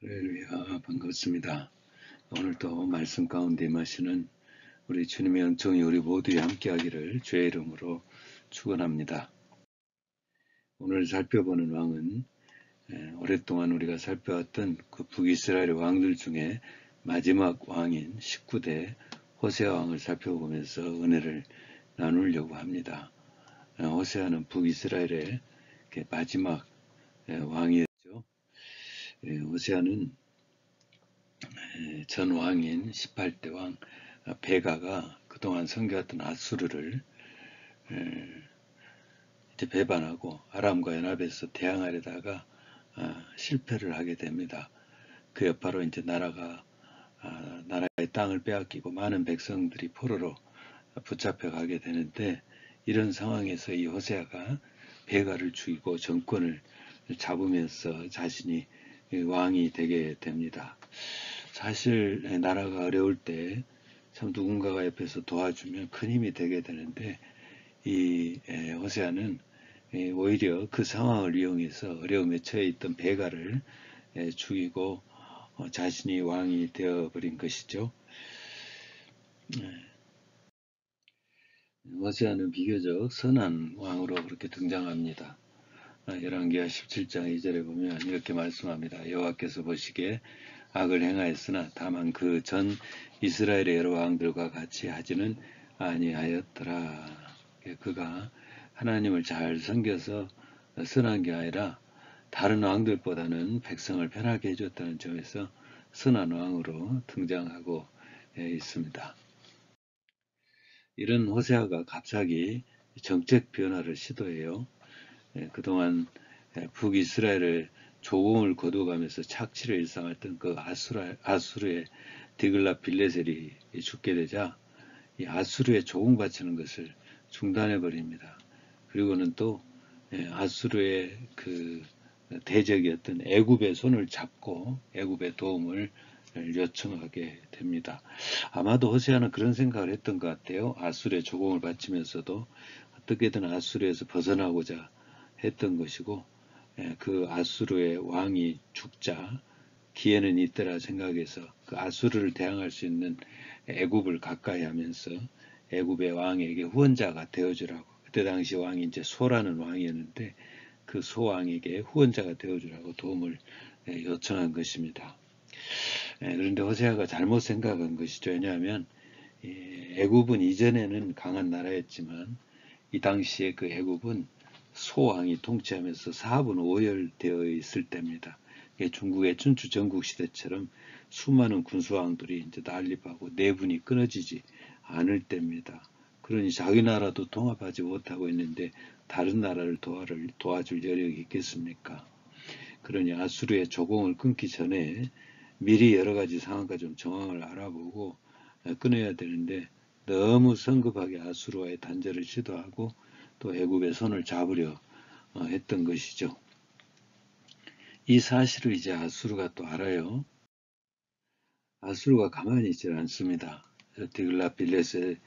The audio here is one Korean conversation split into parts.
할렐루야, 반갑습니다. 오늘도 말씀 가운데 임하시는 우리 주님의 은총이 우리 모두에 함께하기를 주의 이름으로 축원합니다. 오늘 살펴보는 왕은 오랫동안 우리가 살펴왔던 그 북이스라엘 왕들 중에 마지막 왕인 19대 호세아 왕을 살펴보면서 은혜를 나누려고 합니다. 호세아는 북이스라엘의 마지막 왕이었죠. 호세아는 전 왕인 18대 왕 베가가 그동안 섬겨왔던 아수르를 이제 배반하고 아람과 연합해서 대항하려다가 실패를 하게 됩니다. 그 여파로 이제 나라의 땅을 빼앗기고 많은 백성들이 포로로 붙잡혀 가게 되는데, 이런 상황에서 이 호세아가 베가를 죽이고 정권을 잡으면서 자신이 왕이 되게 됩니다. 사실 나라가 어려울 때 참 누군가가 옆에서 도와주면 큰 힘이 되게 되는데, 이 호세아는 오히려 그 상황을 이용해서 어려움에 처해 있던 베가를 죽이고 자신이 왕이 되어버린 것이죠. 호세아는 비교적 선한 왕으로 그렇게 등장합니다. 열왕기하 17장 2절에 보면 이렇게 말씀합니다. 여호와께서 보시기에 악을 행하였으나 다만 그 전 이스라엘의 여러 왕들과 같이 하지는 아니하였더라. 그가 하나님을 잘 섬겨서 선한 게 아니라 다른 왕들보다는 백성을 편하게 해줬다는 점에서 선한 왕으로 등장하고 있습니다. 이런 호세아가 갑자기 정책 변화를 시도해요. 그동안 북이스라엘을 조공을 거두어가면서 착취를 일삼았던 그 아수르의 디글라 빌레셀이 죽게 되자 이 아수르에 조공 바치는 것을 중단해 버립니다. 그리고는 또 아수르의 그 대적이었던 애굽의 손을 잡고 애굽의 도움을 요청하게 됩니다. 아마도 호세아는 그런 생각을 했던 것 같아요. 아수르의 조공을 바치면서도 어떻게든 아수르에서 벗어나고자 했던 것이고, 그 아수르의 왕이 죽자 기회는 있더라 생각해서 그 아수르를 대항할 수 있는 애굽을 가까이 하면서 애굽의 왕에게 후원자가 되어주라고, 그때 당시 왕이 이제 소라는 왕이었는데 그 소왕에게 후원자가 되어주라고 도움을 요청한 것입니다. 그런데 호세아가 잘못 생각한 것이죠. 왜냐하면 애굽은 이전에는 강한 나라였지만 이 당시에 그 애굽은 소왕이 통치하면서 사합은 오열되어 있을 때입니다. 중국의 춘추 전국 시대처럼 수많은 군수왕들이 이제 난립하고 내분이 끊어지지 않을 때입니다. 그러니 자기 나라도 통합하지 못하고 있는데 다른 나라를 도와줄 여력이 있겠습니까? 그러니 아수르의 조공을 끊기 전에 미리 여러 가지 상황과 좀 정황을 알아보고 끊어야 되는데, 너무 성급하게 아수르와의 단절을 시도하고 또 애굽의 손을 잡으려 했던 것이죠. 이 사실을 이제 아수르가 또 알아요. 아수르가 가만히 있질 않습니다. 디글라빌레셀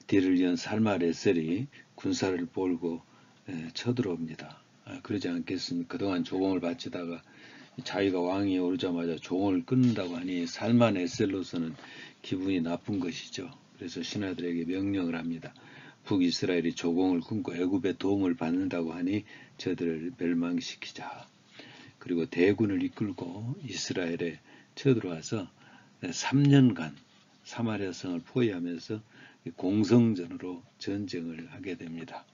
뒤를 이은 살마레셀이 군사를 몰고 쳐들어옵니다. 그러지 않겠습니까? 그동안 조공을 바치다가 자기가 왕이 오르자마자 조공을 끊는다고 하니 살마레셀로서는 기분이 나쁜 것이죠. 그래서 신하들에게 명령을 합니다. 북이스라엘이 조공을 끊고 애굽의 도움을 받는다고 하니 저들을 멸망시키자. 그리고 대군을 이끌고 이스라엘에 쳐들어와서 3년간 사마리아 성을 포위하면서 공성전으로 전쟁을 하게 됩니다.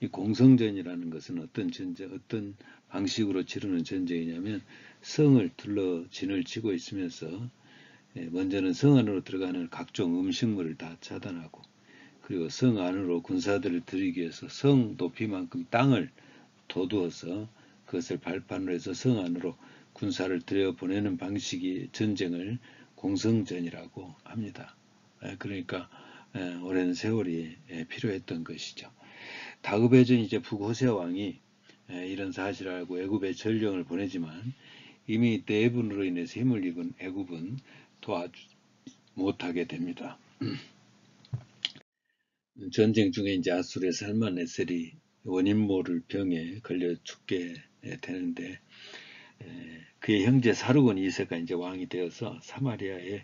이 공성전이라는 것은 어떤 방식으로 치르는 전쟁이냐면, 성을 둘러 진을 치고 있으면서 먼저는 성 안으로 들어가는 각종 음식물을 다 차단하고, 그리고 성 안으로 군사들을 들이기 위해서 성 높이만큼 땅을 도두어서 그것을 발판으로 해서 성 안으로 군사를 들여보내는 방식의 전쟁을 공성전이라고 합니다. 그러니까 오랜 세월이 필요했던 것이죠. 다급해진 이제 북호세 왕이 이런 사실을 알고 애굽에 전령을 보내지만 이미 내분으로 인해서 힘을 입은 애굽은 도와주지 못하게 됩니다. 전쟁 중에 이제 아수르의 살만에셀이 원인 모를 병에 걸려 죽게 되는데, 그의 형제 사르곤 2세가 이제 왕이 되어서 사마리아의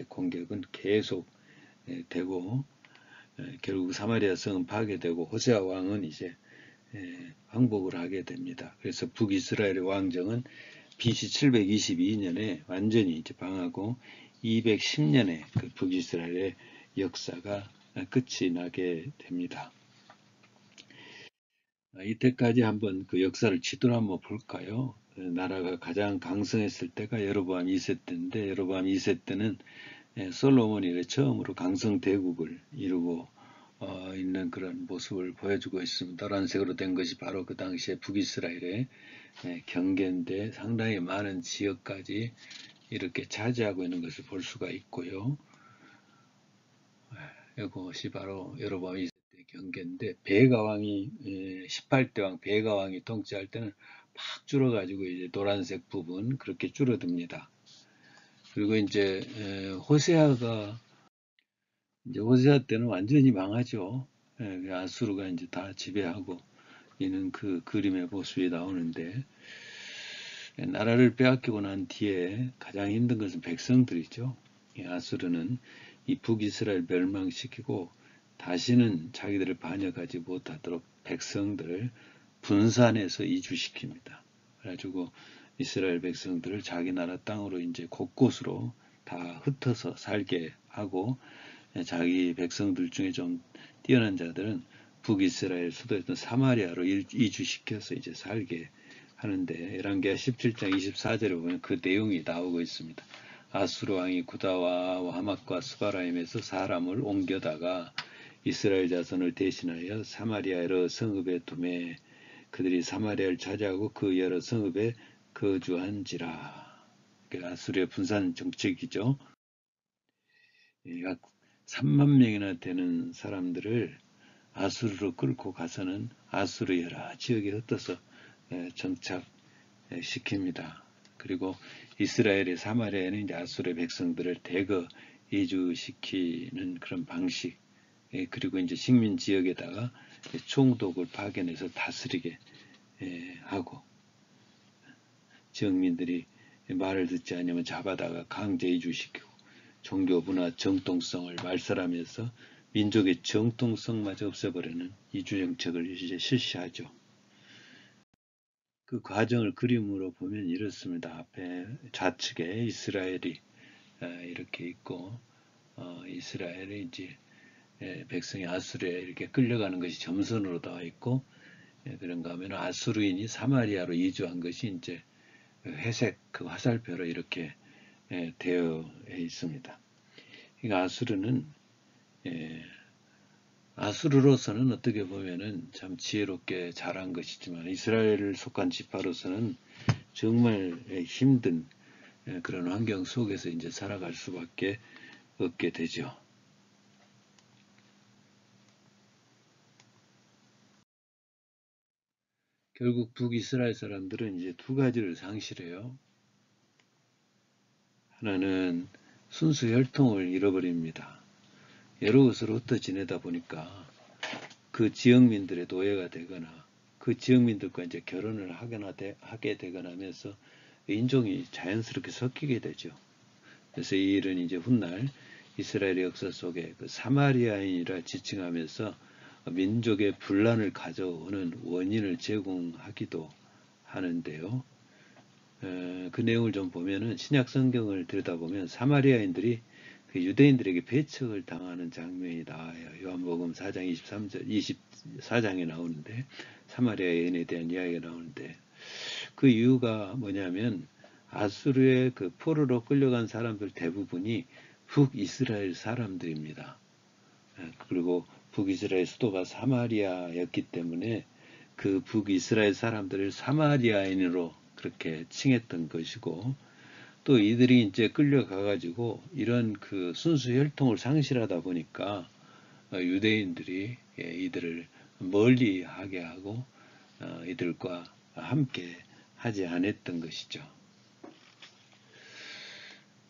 공격은 계속 되고 결국 사마리아 성은 파괴되고 호세아 왕은 이제 항복을 하게 됩니다. 그래서 북이스라엘의 왕정은 BC 722년에 완전히 이제 망하고 210년에 그 북이스라엘의 역사가 끝이 나게 됩니다. 이때까지 한번 그 역사를 지도로 한번 볼까요? 나라가 가장 강성했을 때가 여로보암 2세 때인데 여로보암 2세 때는 솔로몬이 처음으로 강성 대국을 이루고 있는 그런 모습을 보여주고 있습니다. 노란색으로 된 것이 바로 그 당시에 북이스라엘의 경계인데 상당히 많은 지역까지 이렇게 차지하고 있는 것을 볼 수가 있고요. 이것이 바로 여로보암 2세 때 경계인데 베가 왕이 18대 왕 베가 왕이 통치할 때는 팍 줄어가지고 이제 노란색 부분 그렇게 줄어듭니다. 그리고 이제 호세아가 이제 호세아 때는 완전히 망하죠. 아수르가 이제 다 지배하고 있는 그 그림의 모습이 나오는데 나라를 빼앗기고 난 뒤에 가장 힘든 것은 백성들이죠. 아수르는 이 북이스라엘 멸망시키고 다시는 자기들을 반역하지 못하도록 백성들을 분산해서 이주시킵니다. 그래가지고 이스라엘 백성들을 자기 나라 땅으로 이제 곳곳으로 다 흩어서 살게 하고 자기 백성들 중에 좀 뛰어난 자들은 북이스라엘 수도였던 사마리아로 이주시켜서 이제 살게 하는데 열왕기하 17장 24절에 보면 그 내용이 나오고 있습니다. 아수르 왕이 구다와 하맛과 스바라임에서 사람을 옮겨다가 이스라엘 자손을 대신하여 사마리아 여러 성읍에 두매 그들이 사마리아를 차지하고 그 여러 성읍에 거주한지라. 아수르의 분산 정책이죠. 약 3만 명이나 되는 사람들을 아수르로 끌고 가서는 아수르 여러 지역에 흩어서 정착시킵니다. 그리고 이스라엘의 사마리아에는 이제 아수르의 백성들을 대거 이주시키는 그런 방식, 그리고 이제 식민 지역에다가 총독을 파견해서 다스리게 하고 지역민들이 말을 듣지 않으면 잡아다가 강제 이주시키고 종교 문화 정통성을 말살하면서 민족의 정통성마저 없애버리는 이주정책을 이제 실시하죠. 그 과정을 그림으로 보면 이렇습니다. 앞에 좌측에 이스라엘이 이렇게 있고 이스라엘이 이제 백성이 아수르에 이렇게 끌려가는 것이 점선으로 나와 있고 그런가 하면 아수르인이 사마리아로 이주한 것이 이제 회색 그 화살표로 이렇게 되어 있습니다. 그러니까 아수르는 아수르로서는 어떻게 보면은 참 지혜롭게 잘한 것이지만 이스라엘을 속한 지파로서는 정말 힘든 그런 환경 속에서 이제 살아갈 수밖에 없게 되죠. 결국 북이스라엘 사람들은 이제 두 가지를 상실해요. 하나는 순수 혈통을 잃어버립니다. 여러 곳으로 흩어 지내다 보니까 그 지역민들의 노예가 되거나 그 지역민들과 이제 결혼을 하게 되거나 하면서 인종이 자연스럽게 섞이게 되죠. 그래서 이 일은 이제 훗날 이스라엘의 역사 속에 그 사마리아인이라 지칭하면서 민족의 분란을 가져오는 원인을 제공하기도 하는데요. 그 내용을 좀 보면은 신약 성경을 들여다보면 사마리아인들이 그 유대인들에게 배척을 당하는 장면이 나와요. 요한복음 4장 23절, 24장에 나오는데 사마리아 여인에 대한 이야기가 나오는데 그 이유가 뭐냐면 아수르의 그 포로로 끌려간 사람들 대부분이 북이스라엘 사람들입니다. 그리고 북이스라엘 수도가 사마리아였기 때문에 그 북이스라엘 사람들을 사마리아인으로 그렇게 칭했던 것이고 또 이들이 이제 끌려가가지고 이런 그 순수 혈통을 상실하다 보니까 유대인들이 이들을 멀리 하게 하고 이들과 함께 하지 않았던 것이죠.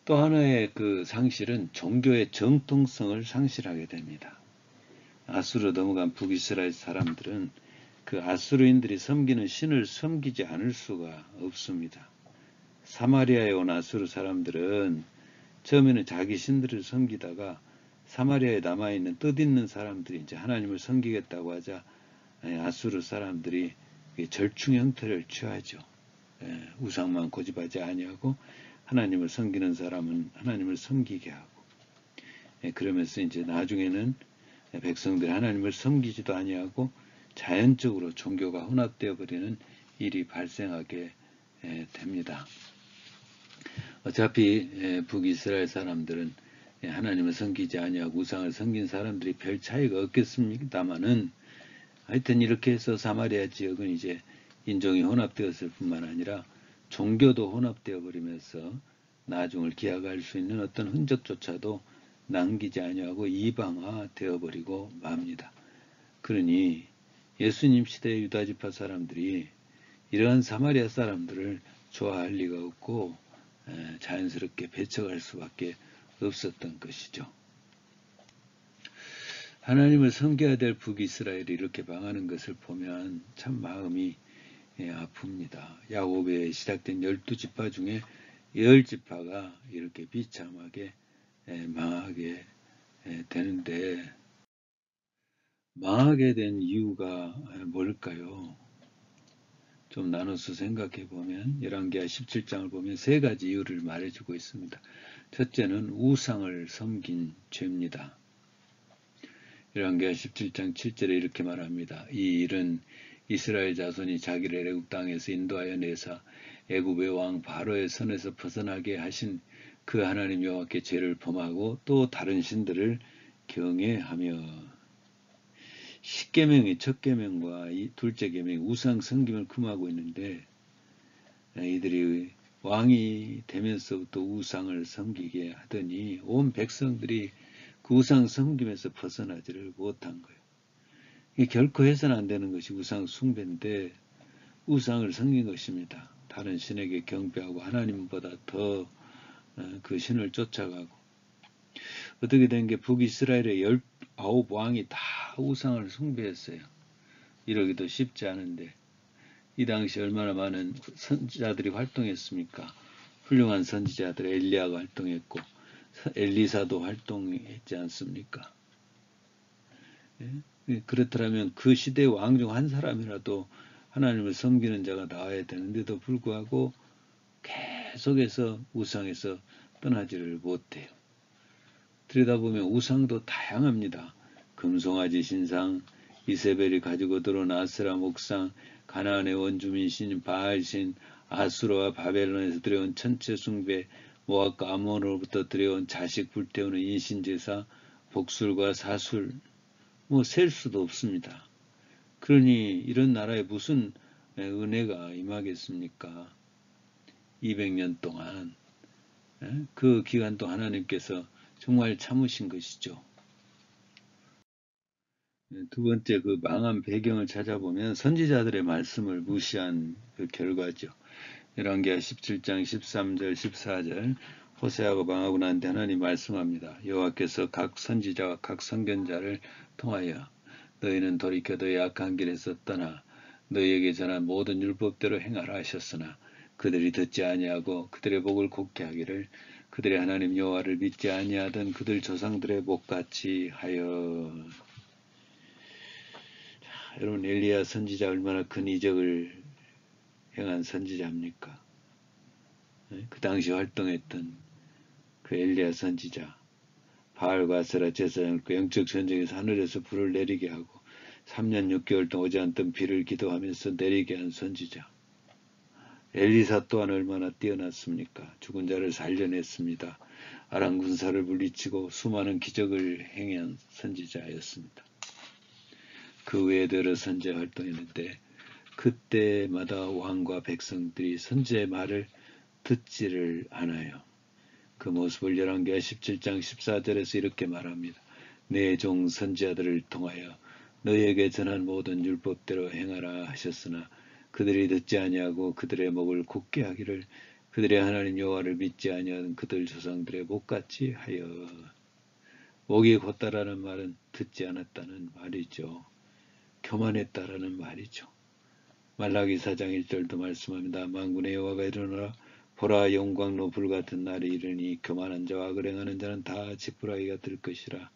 또 하나의 그 상실은 종교의 정통성을 상실하게 됩니다. 아수르 넘어간 북이스라엘 사람들은 그 아수르인들이 섬기는 신을 섬기지 않을 수가 없습니다. 사마리아에 온 아수르 사람들은 처음에는 자기 신들을 섬기다가 사마리아에 남아있는 뜻있는 사람들이 이제 하나님을 섬기겠다고 하자 아수르 사람들이 절충 형태를 취하죠. 우상만 고집하지 아니하고 하나님을 섬기는 사람은 하나님을 섬기게 하고, 그러면서 이제 나중에는 백성들이 하나님을 섬기지도 아니하고 자연적으로 종교가 혼합되어 버리는 일이 발생하게 됩니다. 어차피 북이스라엘 사람들은 하나님을 섬기지 아니하고 우상을 섬긴 사람들이 별 차이가 없겠습니다만은, 하여튼 이렇게 해서 사마리아 지역은 이제 인종이 혼합되었을 뿐만 아니라 종교도 혼합되어 버리면서 나중을 기약할 수 있는 어떤 흔적조차도 남기지 아니하고 이방화 되어버리고 맙니다. 그러니 예수님 시대의 유다지파 사람들이 이러한 사마리아 사람들을 좋아할 리가 없고 자연스럽게 배척할 수밖에 없었던 것이죠. 하나님을 섬겨야 될 북이스라엘이 이렇게 망하는 것을 보면 참 마음이 아픕니다. 야곱에 시작된 12지파 중에 10지파가 이렇게 비참하게 망하게 되는데, 망하게 된 이유가 뭘까요? 좀 나눠서 생각해 보면 열왕기하 17장을 보면 세 가지 이유를 말해주고 있습니다. 첫째는 우상을 섬긴 죄입니다. 열왕기하 17장 7절에 이렇게 말합니다. 이 일은 이스라엘 자손이 자기를 애굽 땅에서 인도하여 내사 애굽의 왕 바로의 손에서 벗어나게 하신 그 하나님 여호와께 죄를 범하고 또 다른 신들을 경외하며, 십계명의 첫 계명과 이 둘째 계명 우상 섬김을 금하고 있는데, 이들이 왕이 되면서부터 우상을 섬기게 하더니 온 백성들이 그 우상 섬김에서 벗어나지를 못한 거예요. 이게 결코 해서는 안 되는 것이 우상 숭배인데 우상을 섬긴 것입니다. 다른 신에게 경배하고 하나님보다 더 그 신을 쫓아가고, 어떻게 된 게 북이스라엘의 19왕이 다 우상을 숭배했어요. 이러기도 쉽지 않은데 이 당시 얼마나 많은 선지자들이 활동했습니까? 훌륭한 선지자들 엘리야가 활동했고 엘리사도 활동했지 않습니까? 그렇다면 그 시대 왕 중 한 사람이라도 하나님을 섬기는 자가 나와야 되는데도 불구하고 계속해서 우상에서 떠나지를 못해요. 들여다보면 우상도 다양합니다. 금송아지 신상, 이세벨이 가지고 들어온 아스라 목상, 가나안의 원주민신, 바알신, 아수르와 바벨론에서 들여온 천체 숭배, 모압과 아몬으로부터 들여온 자식 불태우는 인신제사, 복술과 사술, 셀 수도 없습니다. 그러니 이런 나라에 무슨 은혜가 임하겠습니까? 200년 동안 그 기간 동안 하나님께서 정말 참으신 것이죠. 두 번째, 그 망한 배경을 찾아보면 선지자들의 말씀을 무시한 그 결과죠. 열왕기하 17장 13절 14절 호세아가 망하고 난 뒤 하나님 말씀합니다. 여호와께서 각 선지자와 각 선견자를 통하여 너희는 돌이켜 너희 악한 길에서 떠나 너희에게 전한 모든 율법대로 행하라 하셨으나 그들이 듣지 아니하고 그들의 목을 곱게 하기를 그들의 하나님 여호와를 믿지 아니하던 그들 조상들의 목같이 하여. 여러분, 엘리야 선지자 얼마나 큰 이적을 행한 선지자입니까? 그 당시 활동했던 그 엘리야 선지자, 바알과 아세라 제사장을 그 영적 전쟁에서 하늘에서 불을 내리게 하고 3년 6개월 동안 오지 않던 비를 기도하면서 내리게 한 선지자. 엘리사 또한 얼마나 뛰어났습니까? 죽은 자를 살려냈습니다. 아람 군사를 물리치고 수많은 기적을 행한 선지자였습니다. 그 외에도 여러 선지자 활동했는데 그때마다 왕과 백성들이 선지자의 말을 듣지를 않아요. 그 모습을 열왕기하 17장 14절에서 이렇게 말합니다. 내 종 선지자들을 통하여 너희에게 전한 모든 율법대로 행하라 하셨으나 그들이 듣지 아니하고 그들의 목을 굳게 하기를 그들의 하나님 여호와를 믿지 아니하는 그들 조상들의 목같이 하여. 목이 곧다라는 말은 듣지 않았다는 말이죠. 교만했다라는 말이죠. 말라기 4장 1절도 말씀합니다. 만군의 여호와가 일어나라 보라, 영광로 불같은 날이 이르니 교만한 자와 악을 행하는 자는 다 지푸라기가 될 것이라.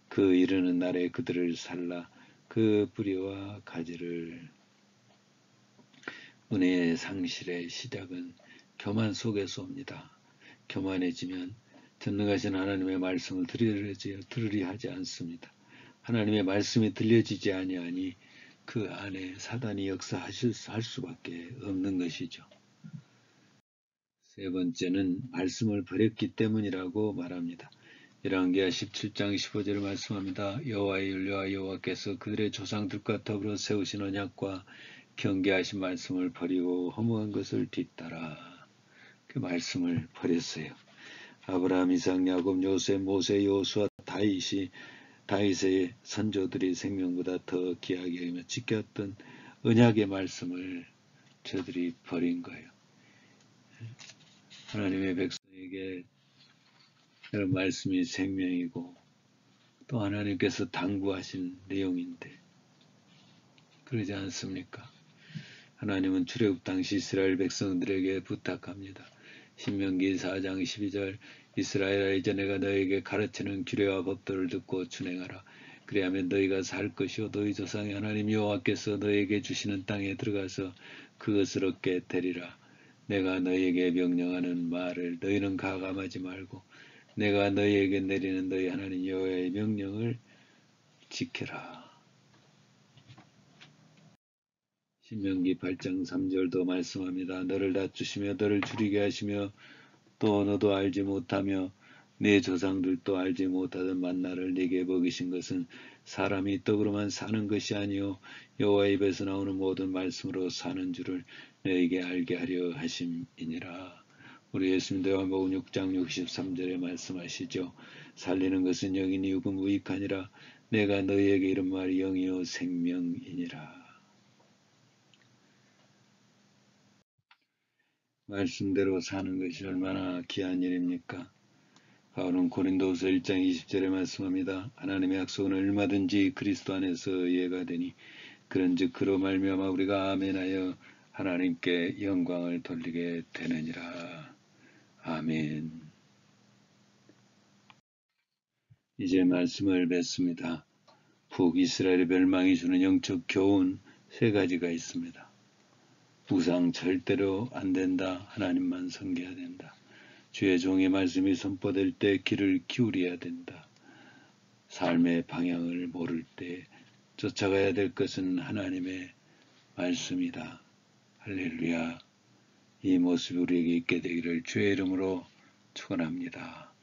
그 이르는 날에 그들을 살라. 그 뿌리와 가지를. 은혜의 상실의 시작은 교만 속에서 옵니다. 교만해지면 전능하신 하나님의 말씀을 들으리 하지 않습니다. 하나님의 말씀이 들려지지 아니하니 그 안에 사단이 역사할 수밖에 없는 것이죠. 세 번째는 말씀을 버렸기 때문이라고 말합니다. 열왕기하 17장 15절을 말씀합니다. 여호와의 윤례와 여호와께서 그들의 조상들과 더불어 세우신 언약과 경계하신 말씀을 버리고 허무한 것을 뒤따라 그 말씀을 버렸어요. 아브라함, 이삭, 야곱, 요셉, 모세, 여호수아, 다윗의 선조들이 생명보다 더 귀하게 여기며 지켰던 언약의 말씀을 저들이 버린 거예요. 하나님의 백성에게 이런 말씀이 생명이고 또 하나님께서 당부하신 내용인데 그러지 않습니까? 하나님은 출애굽 당시 이스라엘 백성들에게 부탁합니다. 신명기 4장 12절 이스라엘아 이제 내가 너에게 가르치는 규례와 법도를 듣고 준행하라. 그리하면 너희가 살 것이요 너희 조상의 하나님 여호와께서 너희에게 주시는 땅에 들어가서 그것을 얻게 되리라. 내가 너희에게 명령하는 말을 너희는 가감하지 말고 내가 너희에게 내리는 너희 하나님 여호와의 명령을 지켜라. 신명기 8장 3절도 말씀합니다. 너를 낮추시며 너를 줄이게 하시며 또 너도 알지 못하며 네 조상들도 알지 못하던 만나를 네게 먹이신 것은 사람이 떡으로만 사는 것이 아니요 여호와의 입에서 나오는 모든 말씀으로 사는 줄을 너에게 알게 하려 하심이니라. 우리 예수님도 요한복음 6장 63절에 말씀하시죠. 살리는 것은 영이니 육은 무익하니라. 내가 너희에게 이른 말이 영이요 생명이니라. 말씀대로 사는 것이 얼마나 귀한 일입니까? 바울은 고린도후서 1장 20절에 말씀합니다. 하나님의 약속은 얼마든지 그리스도 안에서 예가 되니 그런즉 그로 말미암아 우리가 아멘하여 하나님께 영광을 돌리게 되느니라. 아멘. 이제 말씀을 맺습니다. 북이스라엘의 멸망이 주는 영적 교훈 세 가지가 있습니다. 우상 절대로 안 된다. 하나님만 섬겨야 된다. 주의 종의 말씀이 선포될 때 귀를 기울여야 된다. 삶의 방향을 모를 때 쫓아가야 될 것은 하나님의 말씀이다. 할렐루야. 이 모습이 우리에게 있게 되기를 주의 이름으로 축원합니다.